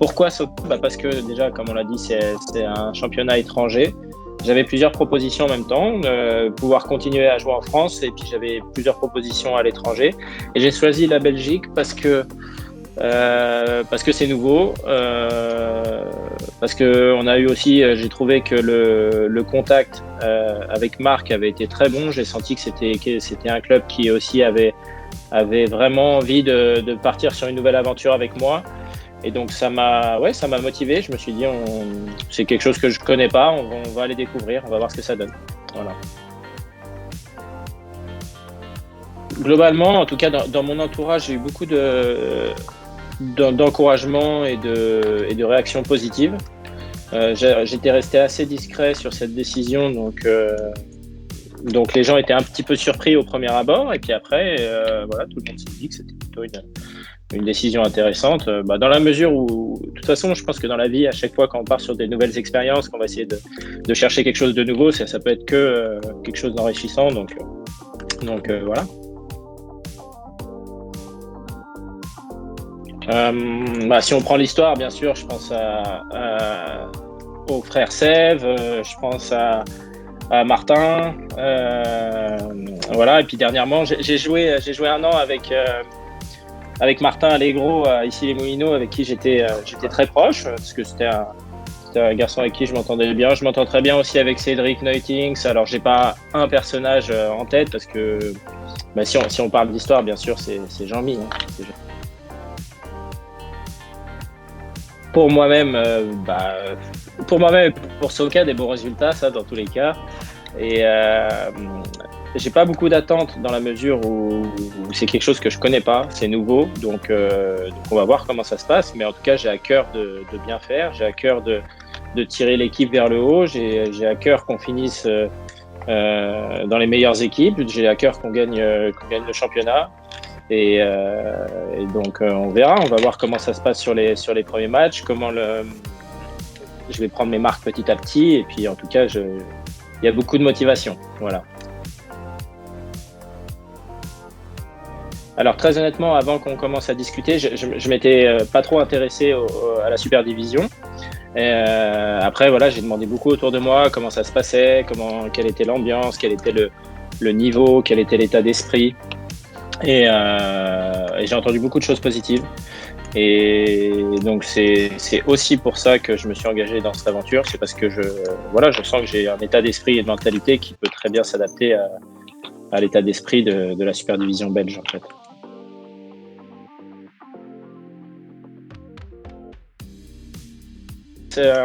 Pourquoi Sochaux ? Parce que déjà, comme on l'a dit, c'est un championnat étranger. J'avais plusieurs propositions en même temps, pouvoir continuer à jouer en France, et puis j'avais plusieurs propositions à l'étranger. Et j'ai choisi la Belgique parce que c'est nouveau, parce que on a eu aussi, j'ai trouvé que le contact avec Marc avait été très bon. J'ai senti que c'était un club qui aussi avait vraiment envie de partir sur une nouvelle aventure avec moi. Et donc ça m'a motivé. Je me suis dit, c'est quelque chose que je connais pas, on va aller découvrir, on va voir ce que ça donne. Voilà. Globalement, en tout cas dans mon entourage, j'ai eu beaucoup d'encouragement et de réactions positives. J'étais resté assez discret sur cette décision, donc les gens étaient un petit peu surpris au premier abord, et puis après, voilà, tout le monde s'est dit que c'était plutôt une décision intéressante, dans la mesure où, de toute façon, je pense que dans la vie, à chaque fois quand on part sur des nouvelles expériences, qu'on va essayer de chercher quelque chose de nouveau, ça peut être que quelque chose d'enrichissant, donc voilà. Si on prend l'histoire, bien sûr, je pense aux frères Sèvres, je pense à Martin, voilà. Et puis dernièrement, j'ai joué un an avec Martin Allegro à Issy-les-Moulineaux, avec qui j'étais très proche, parce que c'était un garçon avec qui je m'entendais bien. Je m'entends très bien aussi avec Cédric Neutings. Alors j'ai pas un personnage en tête, parce que si on parle d'histoire, bien sûr, c'est Jean-Mi. Pour moi-même, pour Soka, des bons résultats, ça dans tous les cas. Et j'ai pas beaucoup d'attentes, dans la mesure où c'est quelque chose que je connais pas, c'est nouveau, donc on va voir comment ça se passe. Mais en tout cas, j'ai à cœur de bien faire, j'ai à cœur de tirer l'équipe vers le haut, j'ai à cœur qu'on finisse dans les meilleures équipes, j'ai à cœur qu'on gagne le championnat. Et donc on verra, on va voir comment ça se passe sur les premiers matchs, je vais prendre mes marques petit à petit, et puis en tout cas il y a beaucoup de motivation, voilà. Alors très honnêtement, avant qu'on commence à discuter, je m'étais pas trop intéressé à la Super Division. Après voilà, j'ai demandé beaucoup autour de moi comment ça se passait, quelle était l'ambiance, quel était le niveau, quel était l'état d'esprit. Et j'ai entendu beaucoup de choses positives, et donc c'est aussi pour ça que je me suis engagé dans cette aventure. C'est parce que je sens que j'ai un état d'esprit et de mentalité qui peut très bien s'adapter à l'état d'esprit de la Super Division belge, en fait.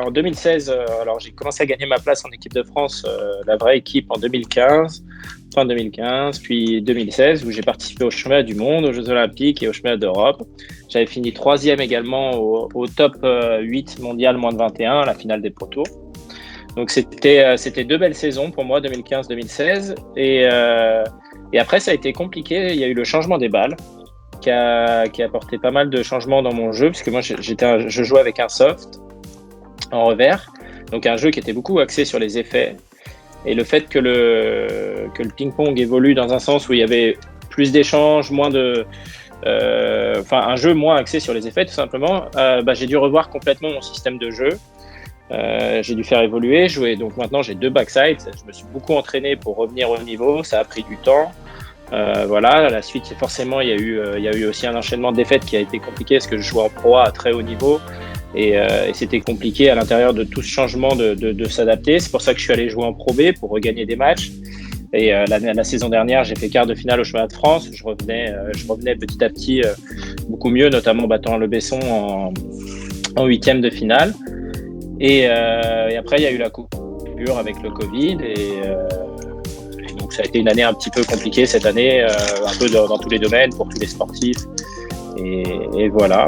En 2016, alors j'ai commencé à gagner ma place en équipe de France, la vraie équipe, en 2015, fin 2015, puis 2016, où j'ai participé au championnat du monde, aux Jeux Olympiques et au championnat d'Europe. J'avais fini 3e également au top 8 mondial moins de 21, à la finale des Pro Tours. Donc c'était 2 belles saisons pour moi, 2015-2016. Et après, ça a été compliqué. Il y a eu le changement des balles qui a apporté pas mal de changements dans mon jeu, puisque moi je jouais avec un soft en revers, donc un jeu qui était beaucoup axé sur les effets. Et le fait que le ping-pong évolue dans un sens où il y avait plus d'échanges, un jeu moins axé sur les effets, tout simplement, j'ai dû revoir complètement mon système de jeu. J'ai dû faire évoluer, jouer. Donc maintenant j'ai 2 backsides. Je me suis beaucoup entraîné pour revenir au niveau. Ça a pris du temps. Voilà. La suite, forcément, il y a eu aussi un enchaînement de défaites qui a été compliqué, parce que je jouais en Pro A à très haut niveau. Et c'était compliqué à l'intérieur de tout ce changement de s'adapter. C'est pour ça que je suis allé jouer en Pro B pour regagner des matchs. Et la saison dernière, j'ai fait quart de finale au championnat de France. Je revenais petit à petit beaucoup mieux, notamment battant le Besson en 8e de finale. Et après, il y a eu la coupure avec le Covid. Et donc, ça a été une année un petit peu compliquée cette année, un peu dans tous les domaines, pour tous les sportifs. Et voilà.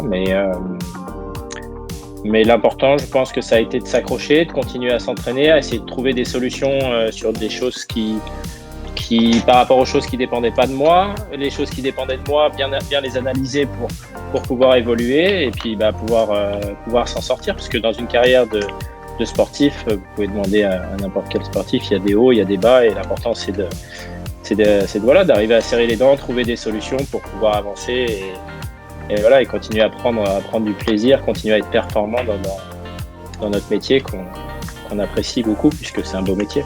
Mais l'important, je pense que ça a été de s'accrocher, de continuer à s'entraîner, à essayer de trouver des solutions sur des choses qui par rapport aux choses qui dépendaient pas de moi, les choses qui dépendaient de moi, bien les analyser pour pouvoir évoluer, et puis pouvoir s'en sortir, parce que dans une carrière de sportif, vous pouvez demander à n'importe quel sportif, il y a des hauts, il y a des bas, et l'important c'est d'arriver à serrer les dents, trouver des solutions pour pouvoir avancer et voilà, et continuer à prendre du plaisir, continuer à être performant dans notre métier qu'on apprécie beaucoup puisque c'est un beau métier.